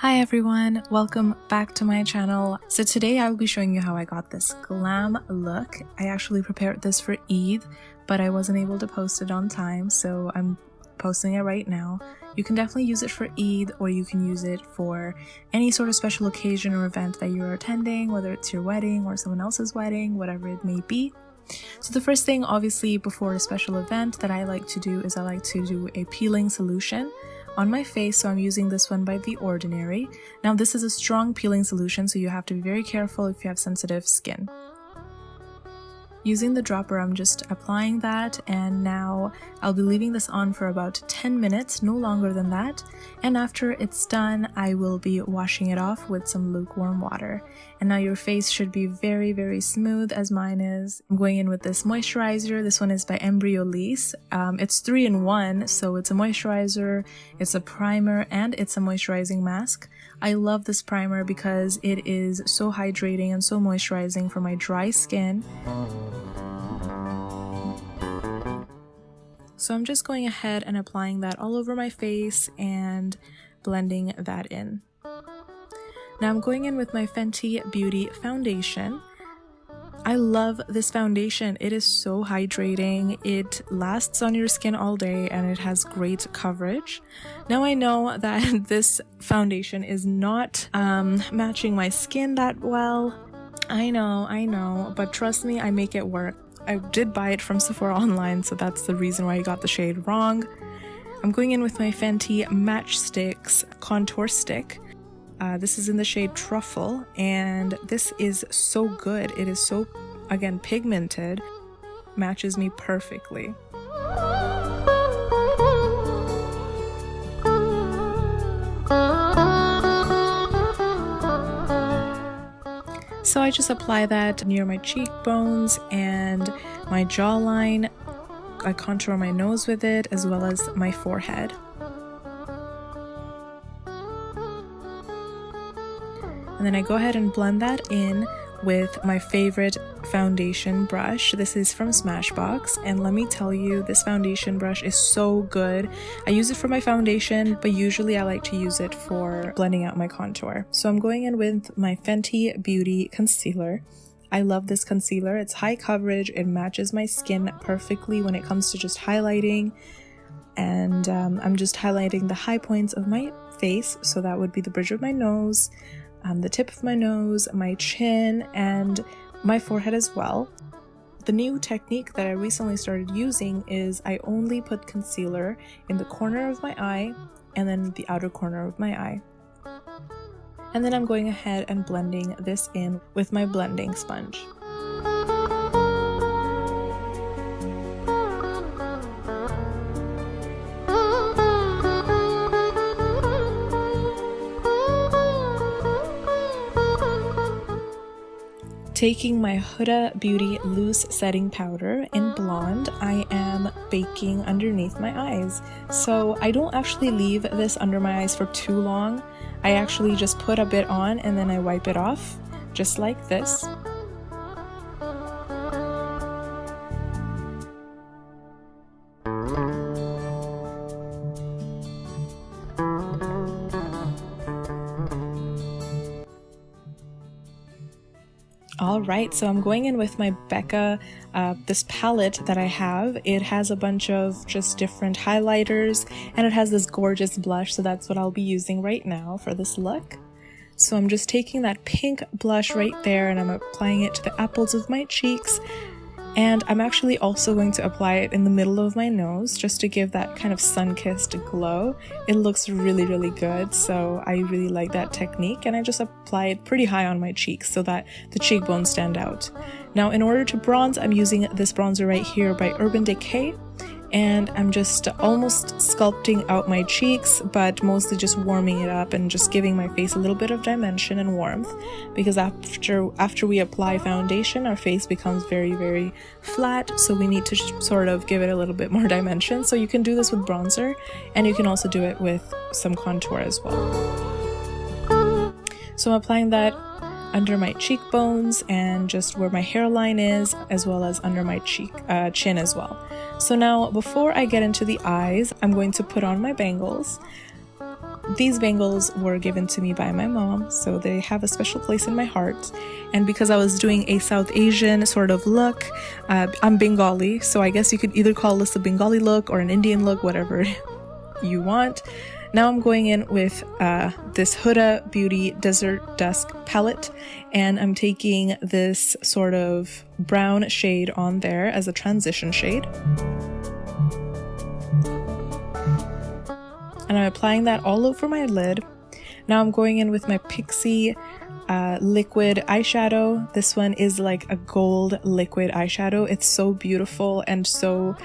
Hi everyone, welcome back to my channel. So today I will be showing you how I got this glam look. I actually prepared this for Eid, but I wasn't able to post it on time, so I'm posting it right now. You can definitely use it for Eid, or you can use it for any sort of special occasion or event that you're attending, whether it's your wedding or someone else's wedding, whatever it may be. So the first thing, obviously, before a special event that I like to do is I like to do a peeling solution on my face. So I'm using this one by The Ordinary. Now this is a strong peeling solution, so you have to be very careful if you have sensitive skin. Using the dropper, I'm just applying that, and now I'll be leaving this on for about 10 minutes, no longer than that. And after it's done, I will be washing it off with some lukewarm water. And now your face should be very, very smooth, as mine is. I'm going in with this moisturizer. This one is by Embryolisse. It's 3-in-1, so it's a moisturizer, it's a primer, and it's a moisturizing mask. I love this primer because it is so hydrating and so moisturizing for my dry skin. So I'm just going ahead and applying that all over my face and blending that in. Now I'm going in with my Fenty Beauty foundation. I love this foundation. It is so hydrating. It lasts on your skin all day and it has great coverage. Now I know that this foundation is not matching my skin that well. I know, but trust me, I make it work. I did buy it from Sephora online, so that's the reason why I got the shade wrong. I'm going in with my Fenty Matchsticks Contour Stick. This is in the shade Truffle, and this is so good. It is so, again, pigmented. Matches me perfectly. So I just apply that near my cheekbones and my jawline. I contour my nose with it, as well as my forehead. And then I go ahead and blend that in with my favorite foundation brush. This is from Smashbox, and let me tell you, this foundation brush is so good. I use it for my foundation, but usually I like to use it for blending out my contour. So I'm going in with my Fenty Beauty concealer. I love this concealer. It's high coverage. It matches my skin perfectly when it comes to just highlighting. And I'm just highlighting the high points of my face. So that would be the bridge of my nose, the tip of my nose, my chin, and my forehead as well. The new technique that I recently started using is I only put concealer in the corner of my eye and then the outer corner of my eye. And then I'm going ahead and blending this in with my blending sponge. Taking my Huda Beauty Loose Setting Powder in Blonde, I am baking underneath my eyes. So I don't actually leave this under my eyes for too long. I actually just put a bit on and then I wipe it off, just like this. Alright, so I'm going in with my Becca, this palette that I have. It has a bunch of just different highlighters, and it has this gorgeous blush, so that's what I'll be using right now for this look. So I'm just taking that pink blush right there and I'm applying it to the apples of my cheeks. And I'm actually also going to apply it in the middle of my nose just to give that kind of sun-kissed glow. It looks really, really good, so I really like that technique, and I just apply it pretty high on my cheeks so that the cheekbones stand out. Now, in order to bronze, I'm using this bronzer right here by Urban Decay, and I'm just almost sculpting out my cheeks, but mostly just warming it up and just giving my face a little bit of dimension and warmth, because after we apply foundation, our face becomes very, very flat, so we need to sort of give it a little bit more dimension. So you can do this with bronzer, and you can also do it with some contour as well. So I'm applying that under my cheekbones and just where my hairline is, as well as under my chin as well. So now, before I get into the eyes, I'm going to put on my bangles. these bangles were given to me by my mom, so they have a special place in my heart. And because I was doing a South Asian sort of look, I'm Bengali, so I guess you could either call this a Bengali look or an Indian look, whatever you want. Now I'm going in with this Huda Beauty Desert Dusk palette, and I'm taking this sort of brown shade on there as a transition shade. And I'm applying that all over my lid. Now I'm going in with my Pixi Liquid eyeshadow. This one is like a gold liquid eyeshadow. It's so beautiful and so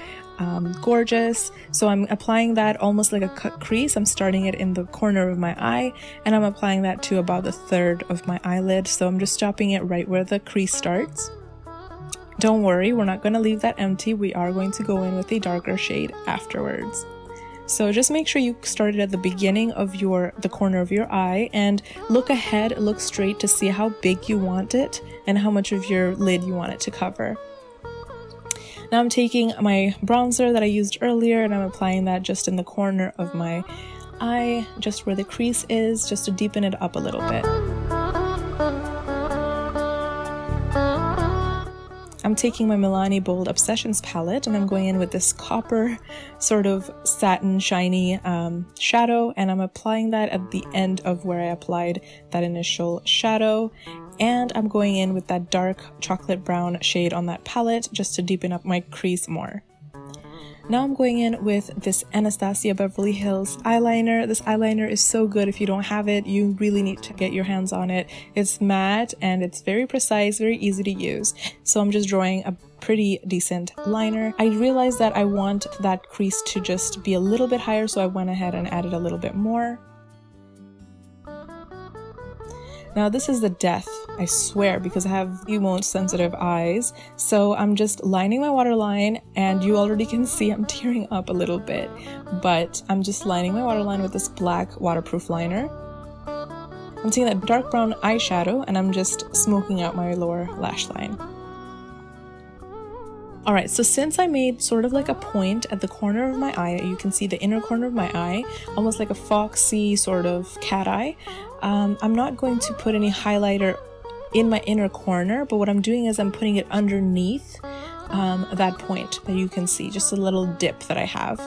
gorgeous. So I'm applying that almost like a cut crease. I'm starting it in the corner of my eye, and I'm applying that to about the third of my eyelid. So I'm just stopping it right where the crease starts. Don't worry, we're not going to leave that empty. We are going to go in with a darker shade afterwards. So just make sure you start it at the beginning of the corner of your eye, and look ahead, look straight to see how big you want it and how much of your lid you want it to cover. Now I'm taking my bronzer that I used earlier, and I'm applying that just in the corner of my eye, just where the crease is, just to deepen it up a little bit. I'm taking my Milani Bold Obsessions palette, and I'm going in with this copper sort of satin shiny shadow, and I'm applying that at the end of where I applied that initial shadow. And I'm going in with that dark chocolate brown shade on that palette just to deepen up my crease more. Now I'm going in with this Anastasia Beverly Hills eyeliner. This eyeliner is so good. If you don't have it, you really need to get your hands on it. It's matte and it's very precise, very easy to use. So I'm just drawing a pretty decent liner. I realized that I want that crease to just be a little bit higher, so I went ahead and added a little bit more. Now this is the death, I swear, because I have the most sensitive eyes. So I'm just lining my waterline, and you already can see I'm tearing up a little bit, but I'm just lining my waterline with this black waterproof liner. I'm taking that dark brown eyeshadow, and I'm just smoking out my lower lash line. Alright, so since I made sort of like a point at the corner of my eye, you can see the inner corner of my eye, almost like a foxy sort of cat eye. I'm not going to put any highlighter in my inner corner, but what I'm doing is I'm putting it underneath that point that you can see, just a little dip that I have.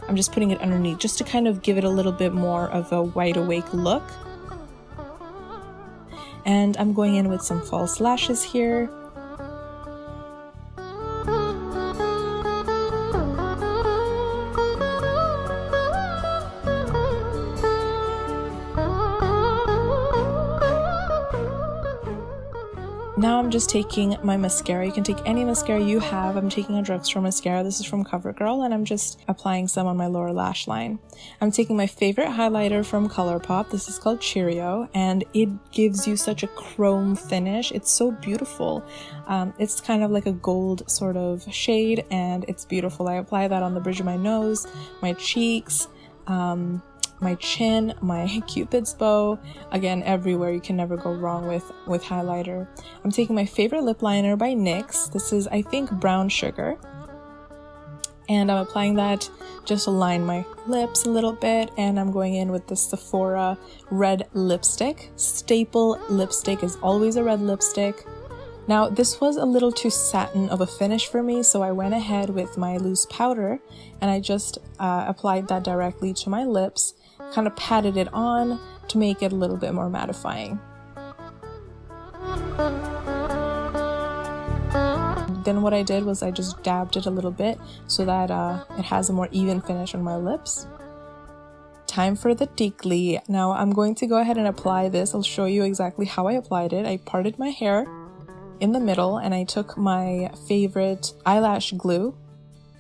I'm just putting it underneath just to kind of give it a little bit more of a wide awake look. And I'm going in with some false lashes here. Now I'm just taking my mascara. You can take any mascara you have. I'm taking a drugstore mascara. This is from CoverGirl, and I'm just applying some on my lower lash line. I'm taking my favorite highlighter from ColourPop. This is called Cheerio, and it gives you such a chrome finish. It's so beautiful. It's kind of like a gold sort of shade, and it's beautiful. I apply that on the bridge of my nose, my cheeks, my chin, my cupid's bow, again everywhere. You can never go wrong with highlighter. I'm taking my favorite lip liner by NYX. This is, I think, Brown Sugar, and I'm applying that just to line my lips a little bit. And I'm going in with the Sephora red lipstick. Staple lipstick is always a red lipstick. Now this was a little too satin of a finish for me, so I went ahead with my loose powder, and I just applied that directly to my lips, kind of patted it on to make it a little bit more mattifying. Then what I did was I just dabbed it a little bit so that it has a more even finish on my lips. Time for the decay. Now I'm going to go ahead and apply this. I'll show you exactly how I applied it. I parted my hair in the middle, and I took my favorite eyelash glue,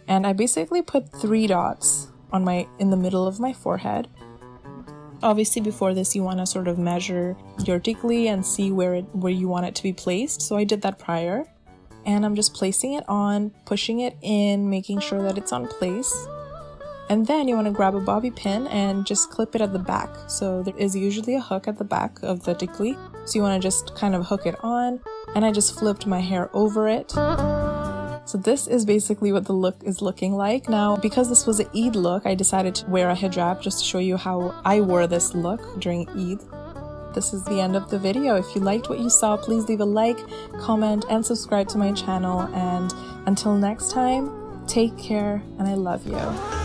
and I basically put 3 dots on in the middle of my forehead. Obviously before this you want to sort of measure your decay and see where you want it to be placed, so I did that prior. And I'm just placing it on, pushing it in, making sure that it's on place. And then you want to grab a bobby pin and just clip it at the back. So there is usually a hook at the back of the decay, so you want to just kind of hook it on. And I just flipped my hair over it. So this is basically what the look is looking like. Now, because this was an Eid look, I decided to wear a hijab just to show you how I wore this look during Eid. This is the end of the video. If you liked what you saw, please leave a like, comment, and subscribe to my channel. And until next time, take care, and I love you.